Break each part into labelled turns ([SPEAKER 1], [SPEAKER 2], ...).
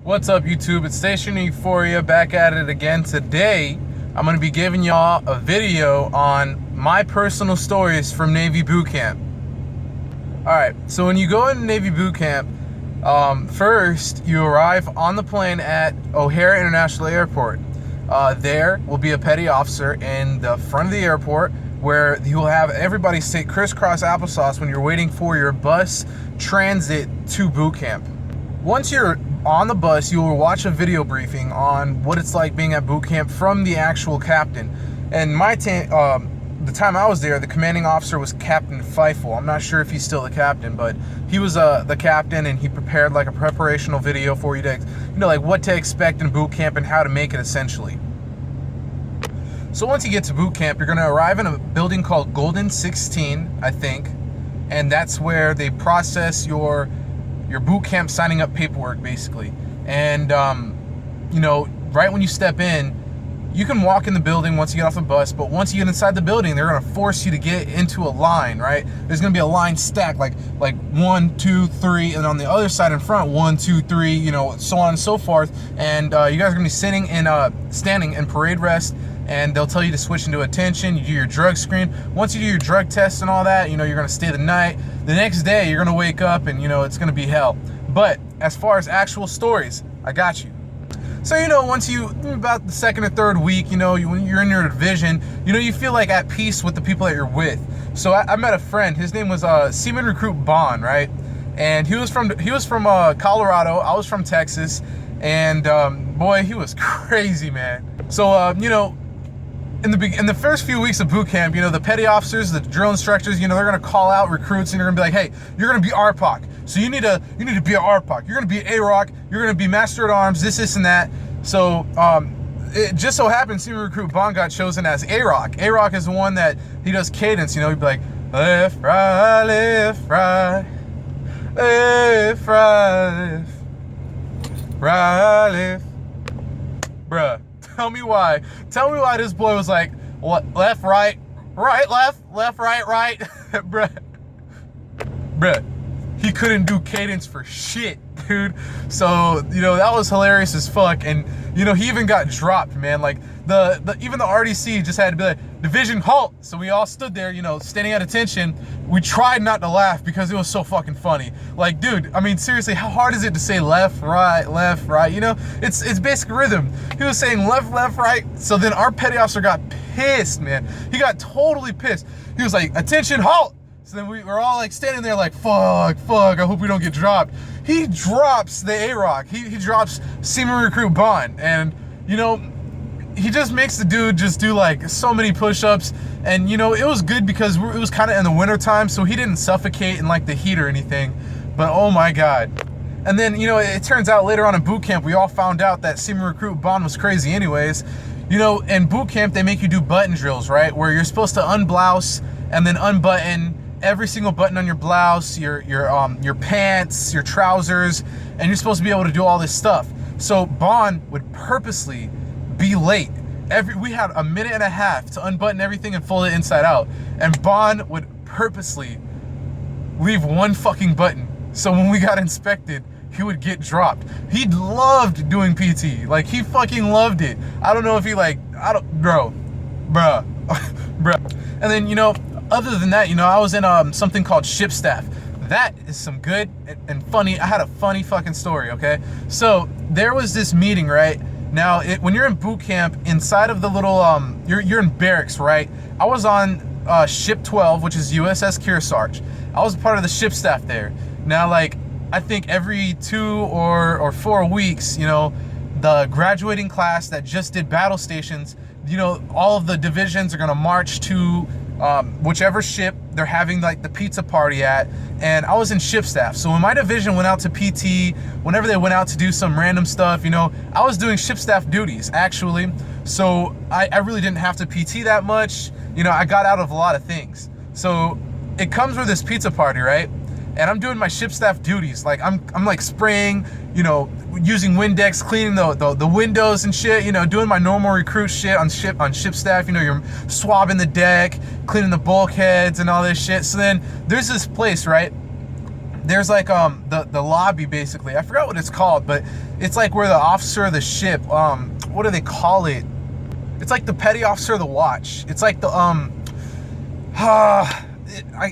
[SPEAKER 1] What's up, YouTube? It's Station Euphoria back at it again. Today, I'm going to be giving y'all a video on my personal stories from Navy boot camp. Alright, so when you go into Navy boot camp, first you arrive on the plane at O'Hare International Airport. There will be a petty officer in the front of the airport where he will have everybody sit crisscross applesauce when you're waiting for your bus transit to boot camp. Once you're on the bus, you will watch a video briefing on what it's like being at boot camp from the actual captain. And the time I was there, the commanding officer was Captain Feifel. I'm not sure if he's still the captain, but he was the captain, and he prepared like a preparational video for you to, like what to expect in boot camp and how to make it essentially. So once you get to boot camp, you're going to arrive in a building called Golden 16, I think, and that's where they process your boot camp signing up paperwork, basically. And right when you step in, you can walk in the building once you get off the bus, but once you get inside the building, they're going to force you to get into a line, right? There's going to be a line stacked like 1, 2, 3, and on the other side in front, 1, 2, 3, so on and so forth. And you guys are going to be standing in parade rest, and they'll tell you to switch into attention. You do your drug screen. Once you do your drug test and all that, you're going to stay the night. The next day, you're going to wake up and, it's going to be hell. But as far as actual stories, I got you. So, once about the second or third week, when you're in your division, you feel like at peace with the people that you're with. So I met a friend. His name was Seaman Recruit Bond, right? And he was from Colorado. I was from Texas. And boy, he was crazy, man. So, in the first few weeks of boot camp, the petty officers, the drill instructors, they're gonna call out recruits, and they're gonna be like, hey, you're gonna be RPOC. So you need to be an RPOC. You're gonna be AROC. You're gonna be Master at Arms. This and that. So it just so happens Seaman Recruit Bond got chosen as AROC. AROC is the one that he does cadence. He'd be like left, right, left, right, left, right, right, left. Bruh. Tell me why this boy was like, what, left, right, left, right, bruh, he couldn't do cadence for shit, dude. So, that was hilarious as fuck. And, he even got dropped, man. Like, even the RDC just had to be like, division halt. So we all stood there, standing at attention. We tried not to laugh because it was so fucking funny. Like, dude, I mean, seriously, how hard is it to say left, right, it's basic rhythm. He was saying left, right. So then our petty officer got pissed, man. He got totally pissed. He was like, attention, halt. So then we were all like standing there like, fuck, I hope we don't get dropped. He drops the AROC. He drops Seaman Recruit Bond. And, he just makes the dude just do like so many push-ups. And, it was good because it was kind of in the winter time, so he didn't suffocate in like the heat or anything. But oh my God. And then, it turns out later on in boot camp, we all found out that Seaman Recruit Bond was crazy anyways. In boot camp, they make you do button drills, right? Where you're supposed to unblouse and then unbutton every single button on your blouse, your pants, your trousers, and you're supposed to be able to do all this stuff. So Bond would purposely be late. We had a minute and a half to unbutton everything and fold it inside out, and Bond would purposely leave one fucking button. So when we got inspected, he would get dropped. He loved doing PT. Like, he fucking loved it. I don't know if he bruh. And then, other than that, I was in something called ship staff. That is some good and funny. I had a funny fucking story, okay? So there was this meeting, right? Now, when you're in boot camp, inside of the little, you're in barracks, right? I was on ship 12, which is USS Kearsarge. I was part of the ship staff there. Now, like, I think every 2 or 4 weeks, the graduating class that just did battle stations, all of the divisions are gonna march to whichever ship they're having like the pizza party at. And I was in ship staff, so when my division went out to PT, whenever they went out to do some random stuff, I was doing ship staff duties actually. So I really didn't have to PT that much. I got out of a lot of things. So it comes with this pizza party, right? And I'm doing my ship staff duties. Like, I'm like spraying, using Windex, cleaning the windows and shit, doing my normal recruit shit on ship staff. You're swabbing the deck, cleaning the bulkheads and all this shit. So then there's this place, right? there's like the lobby basically. I forgot what it's called, but it's like where the officer of the ship, what do they call it? It's like the petty officer of the watch. It's like the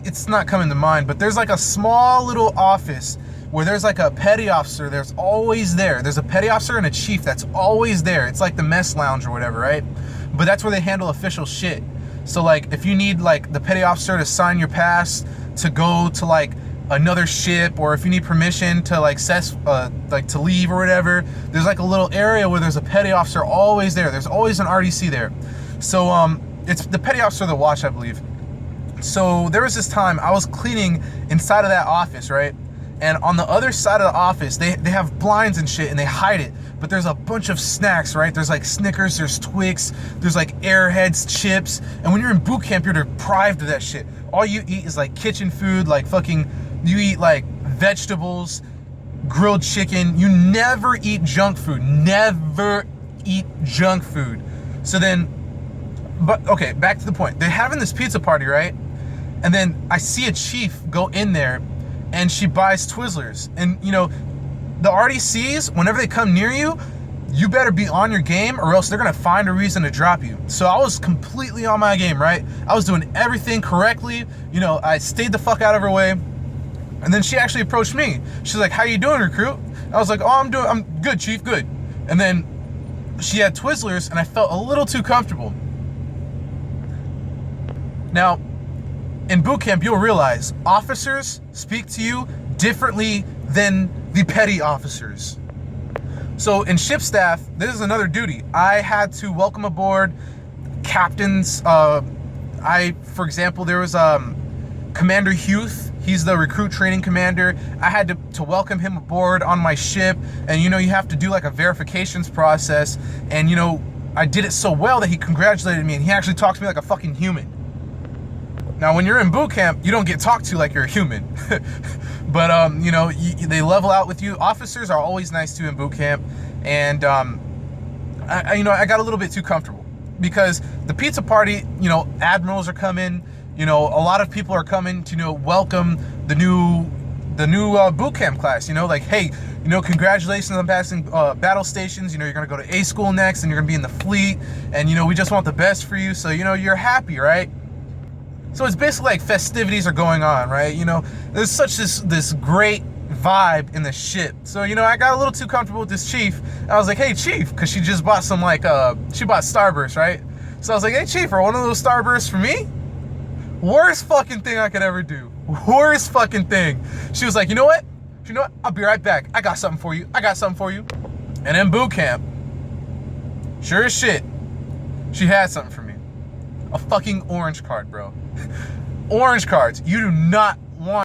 [SPEAKER 1] it's not coming to mind, but there's like a small little office where there's like a petty officer. There's always there. There's a petty officer and a chief that's always there. It's like the mess lounge or whatever, right? But that's where they handle official shit. So like if you need like the petty officer to sign your pass to go to like another ship, or if you need permission to like to leave or whatever, there's like a little area where there's a petty officer always there. There's always an RDC there. So it's the petty officer of the watch, I believe. So there was this time I was cleaning inside of that office, right? And on the other side of the office, they have blinds and shit and they hide it. But there's a bunch of snacks, right? There's like Snickers, there's Twix, there's like Airheads, chips. And when you're in boot camp, you're deprived of that shit. All you eat is like kitchen food, like fucking, you eat like vegetables, grilled chicken. You never eat junk food. Never eat junk food. So then, but okay, back to the point. They're having this pizza party, right? And then I see a chief go in there and she buys Twizzlers. And you know, the RDCs, whenever they come near you, you better be on your game or else they're gonna find a reason to drop you. So I was completely on my game, right? I was doing everything correctly. You know, I stayed the fuck out of her way. And then she actually approached me. She's like, "How you doing, recruit?" I was like, "Oh, I'm good, chief, good." And then she had Twizzlers and I felt a little too comfortable. Now, in boot camp, you'll realize officers speak to you differently than the petty officers. So in ship staff, this is another duty. I had to welcome aboard captains. For example, there was Commander Huth. He's the recruit training commander. I had to welcome him aboard on my ship. And you know, you have to do like a verifications process. And you know, I did it so well that he congratulated me and he actually talked to me like a fucking human. Now, when you're in boot camp, you don't get talked to like you're a human. But, you know, they level out with you. Officers are always nice to in boot camp. And, you know, I got a little bit too comfortable. Because the pizza party, you know, admirals are coming. You know, a lot of people are coming to, you know, welcome the new boot camp class. You know, like, hey, you know, congratulations on passing battle stations. You know, you're going to go to A school next and you're going to be in the fleet. And, you know, we just want the best for you. So, you know, you're happy, right? So it's basically like festivities are going on, right? You know, there's such this great vibe in the ship. So, you know, I got a little too comfortable with this chief. I was like, "Hey, chief," because she just bought some like, she bought Starburst, right? So I was like, "Hey, chief, are one of those Starbursts for me?" Worst fucking thing I could ever do. Worst fucking thing. She was like, "You know what? You know what? I'll be right back. I got something for you. I got something for you." And in boot camp, sure as shit, she had something for me. A fucking orange card, bro. Orange cards. You do not